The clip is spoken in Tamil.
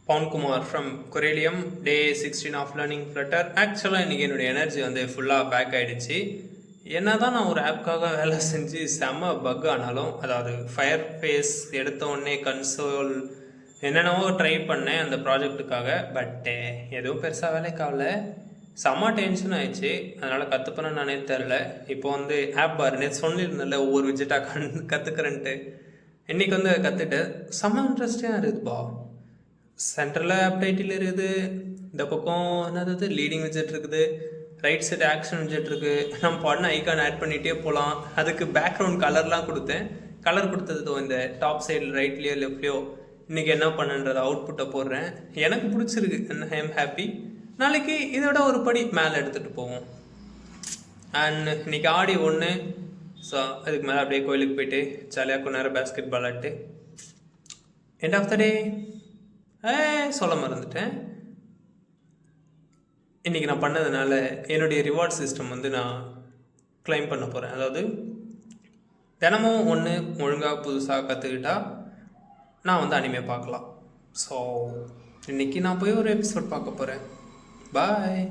பவன்குமார் ஃப்ரம் கொரேலியம் டே 16 ஆஃப் லேர்னிங் ஃப்ளட்டர். ஆக்சுவலாக இன்றைக்கி என்னுடைய எனர்ஜி வந்து ஃபுல்லாக பேக் ஆகிடுச்சு. என்ன தான் நான் ஒரு ஆப்காக வேலை செஞ்சு செம்ம பக் ஆனாலும், அதாவது ஃபயர் ஃபேஸ் எடுத்த உடனே கன்சோல் என்னென்னவோ ட்ரை பண்ணேன் அந்த ப்ராஜெக்ட்டுக்காக. பட்டு எதுவும் பெருசாக வேலைக்கு ஆகல. செம்ம டென்ஷன் ஆயிடுச்சு. அதனால் கற்றுப்பேன்னு நானே தெரில. இப்போ வந்து ஆப் பார் நேற்று சொல்லியிருந்தேன்ல ஒவ்வொரு விஜெட்டாக கற்றுக்கிறேன்ட்டு. இன்றைக்கி வந்து கற்றுட்டேன். செம்ம இன்ட்ரெஸ்டிங்காக இருக்குதுப்பா. சென்டரில் ஆப் டைட்டில் இருக்குது, இந்த பக்கம் என்னது லீடிங் விஜெட் இருக்குது, ரைட் சைடு ஆக்ஷன் விஜெட் இருக்குது. நம்ம பாடின ஐக்கான் ஆட் பண்ணிகிட்டே போகலாம். அதுக்கு பேக்ரவுண்ட் கலர்லாம் கொடுத்தேன். கலர் கொடுத்தது இந்த டாப் சைடில் ரைட்லேயோ லெஃப்ட்லேயோ இன்றைக்கி என்ன பண்ணுன்றதை அவுட்புட்டை போடுறேன். எனக்கு பிடிச்சிருக்கு. I am happy. நாளைக்கு இதோட ஒரு படி மேலே எடுத்துகிட்டு போவோம். அண்ட் இன்றைக்கி ஆடி ஒன்று. ஸோ அதுக்கு மேலே அப்படியே கோயிலுக்கு போயிட்டு ஜாலியாக கொஞ்ச நேரம் பேஸ்கெட் பால் ஆட்டு எண்ட் ஆஃப் த டே சொல்ல மறந்துட்டேன். இன்றைக்கி நான் பண்ணதுனால என்னுடைய ரிவார்ட் சிஸ்டம் வந்து நான் கிளைம் பண்ண போகிறேன். அதாவது தினமும் ஒன்று ஒழுங்காக புதுசாக கற்றுக்கிட்டா நான் வந்து அனிமே பார்க்கலாம். ஸோ இன்றைக்கி நான் போய் ஒரு எபிசோட் பார்க்க போகிறேன். பாய்.